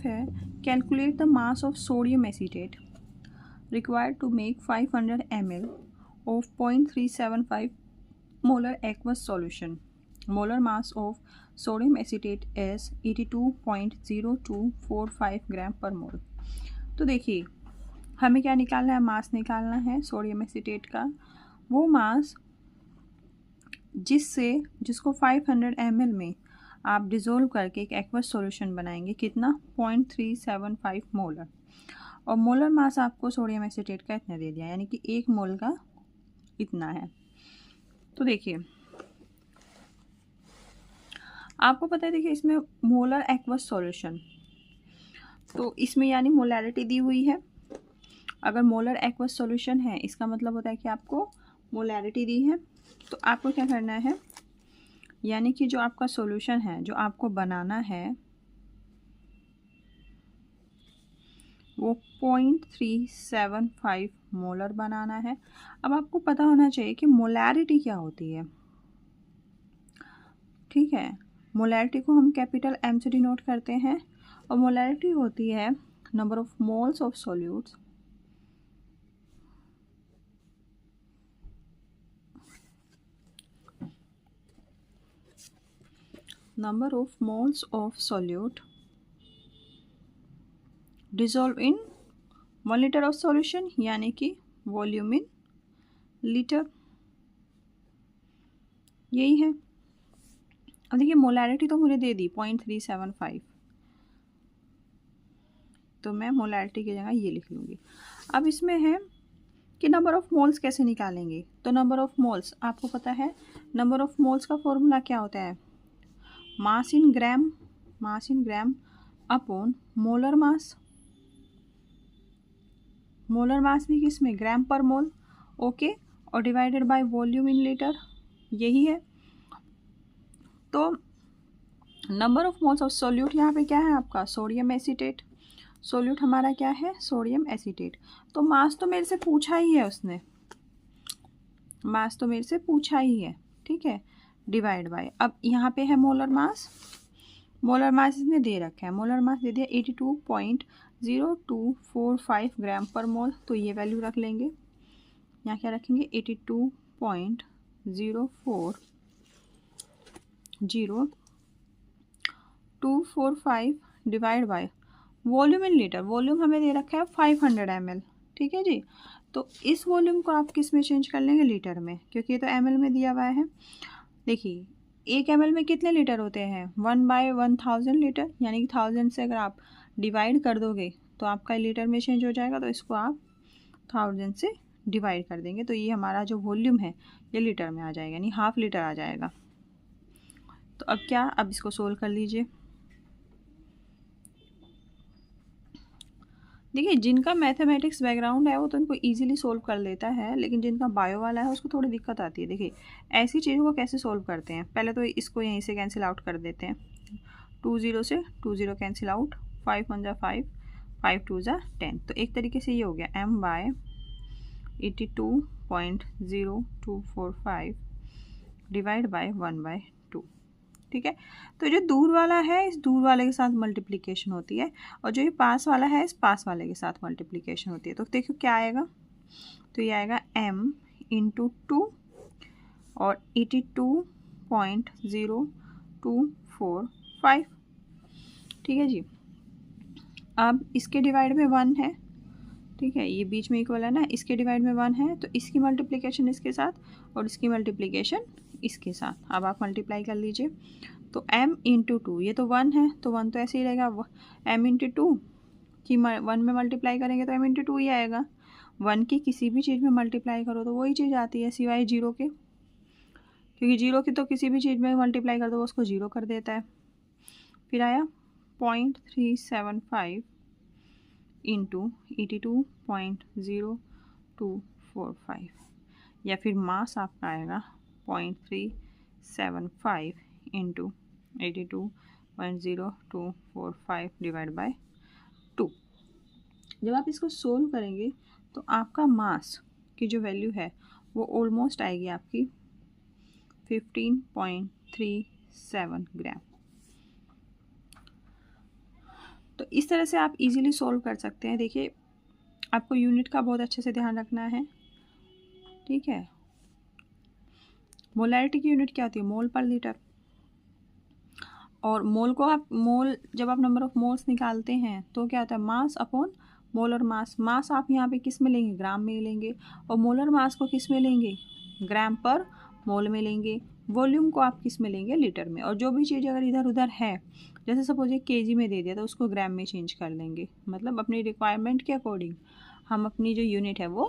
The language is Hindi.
है calculate the mass of sodium acetate required to make 500 ml of 0.375 molar aqueous solution. Molar mass of sodium acetate is 82.0245 ग्राम पर मोल। तो देखिए हमें क्या निकालना है, मास निकालना है सोडियम एसीटेट का। वो मास जिसको 500 ml में आप डिज़ोल्व करके एक एक्वस सॉल्यूशन बनाएंगे, कितना 0.375 मोलर। और मोलर मास आपको सोडियम एसीटेट का इतना दे दिया, यानी कि 1 मोल का इतना है। तो देखिए आपको पता है, देखिए इसमें मोलर एक्वस सॉल्यूशन, तो इसमें यानी मोलैरिटी दी हुई है। अगर मोलर एक्वस सॉल्यूशन है इसका मतलब होता है कि आपको मोलैरिटी दी है। तो आपको क्या करना है, यानी कि जो आपका सॉल्यूशन है जो आपको बनाना है वो 0.375 मोलर बनाना है। अब आपको पता होना चाहिए कि मोलैरिटी क्या होती है। ठीक है, मोलैरिटी को हम कैपिटल M से डिनोट करते हैं और मोलैरिटी होती है number of moles of solutes solute dissolve in 1 litre of solution, यानी कि वॉल्यूम इन लीटर, यही है। अब देखिए मोलैरिटी तो मुझे दे दी 0.375, तो मैं मोलैरिटी की जगह ये लिख लूँगी। अब इसमें है कि नंबर ऑफ़ मोल्स कैसे निकालेंगे। तो नंबर ऑफ़ मोल्स आपको पता है, नंबर ऑफ़ मोल्स का फॉर्मूला क्या होता है, mass in gram upon molar mass. Molar mass भी किसमें, ग्राम पर मोल, ओके, और divided by volume in litre, यही है। तो number of moles of solute यहाँ पे क्या है आपका, सोडियम एसीटेट। सोल्यूट हमारा क्या है, सोडियम एसीटेट। तो मास तो मेरे से पूछा ही है उसने, मास तो मेरे से पूछा ही है, ठीक है, डिवाइड बाय। अब यहाँ पे है मोलर मास, मोलर मास इसने दे रखा है, मोलर मास दे दिया 82.0245 ग्राम पर मोल। तो ये वैल्यू रख लेंगे, यहाँ क्या रखेंगे 82.0245 divide by volume in litre. Volume हमें दे रखा है 500 ml, ठीक है जी। तो इस वॉल्यूम को आप किस में चेंज कर लेंगे, लीटर में, क्योंकि ये तो ml में दिया हुआ है। देखिए 1 ml में कितने लीटर होते हैं, 1/1000 लीटर, यानी कि 1000 से अगर आप डिवाइड कर दोगे तो आपका लीटर में चेंज हो जाएगा। तो इसको आप 1000 से डिवाइड कर देंगे, तो ये हमारा जो वॉल्यूम है ये लीटर में आ जाएगा, यानी ½ लीटर आ जाएगा। तो अब क्या, अब इसको सोल्व कर लीजिए। देखिए जिनका मैथमेटिक्स बैकग्राउंड है वो तो इनको इजीली सोल्व कर लेता है, लेकिन जिनका बायो वाला है उसको थोड़ी दिक्कत आती है। देखिए ऐसी चीज़ों को कैसे सोल्व करते हैं, पहले तो इसको यहीं से कैंसिल आउट कर देते हैं। 2 0 से 2 0 कैंसिल आउट, 5 1 जा 5, 5 2 जा 10। तो एक तरीके से ये हो गया m/82.0245 डिवाइड बाय 1/2, ठीक है। तो जो दूर वाला है इस दूर वाले के साथ मल्टीप्लिकेशन होती है, और जो ये पास वाला है इस पास वाले के साथ मल्टीप्लिकेशन होती है। तो देखो क्या आएगा, तो ये आएगा m इंटू 2 और 82.0245, ठीक है जी। अब इसके डिवाइड में 1 है, ठीक है, ये बीच में इक्वल है ना, इसके डिवाइड में 1 है, तो इसकी मल्टीप्लिकेशन इसके साथ और इसकी मल्टीप्लिकेशन इसके साथ। अब आप मल्टीप्लाई कर लीजिए, तो m इंटू 2, ये तो 1 है तो 1 तो ऐसे ही रहेगा, m इंटू 2 की 1 में मल्टीप्लाई करेंगे तो m इंटू 2 ही आएगा। 1 की किसी भी चीज़ में मल्टीप्लाई करो तो वही चीज़ आती है, सिवाय 0 के, क्योंकि 0 की तो किसी भी चीज़ में मल्टीप्लाई कर दो वो उसको 0 कर देता है। फिर आया 0.375 इंटू 82.0245, या फिर मास आपका आएगा 0.375 इंटू 82.0245 डिवाइड बाय 2। जब आप इसको सोल्व करेंगे तो आपका मास की जो वैल्यू है वो ऑलमोस्ट आएगी आपकी 15.37 ग्राम। तो इस तरह से आप इजीली सोल्व कर सकते हैं। देखिए आपको यूनिट का बहुत अच्छे से ध्यान रखना है, ठीक है। मोलैरिटी की यूनिट क्या होती है? मोल पर लीटर। और मोल को आप जब आप नंबर ऑफ मोल्स निकालते हैं तो क्या होता है? मास अपॉन मोलर मास। मास आप यहाँ पे किस में लेंगे? ग्राम में लेंगे। और मोलर मास को किस में लेंगे? ग्राम पर मोल में लेंगे। वॉल्यूम को आप किस में लेंगे? लीटर में। और जो भी चीज़ अगर इधर उधर है, जैसे सपोज ये केजी में दे दिया तो उसको ग्राम में चेंज कर लेंगे। मतलब अपनी रिक्वायरमेंट के अकॉर्डिंग हम अपनी जो यूनिट है वो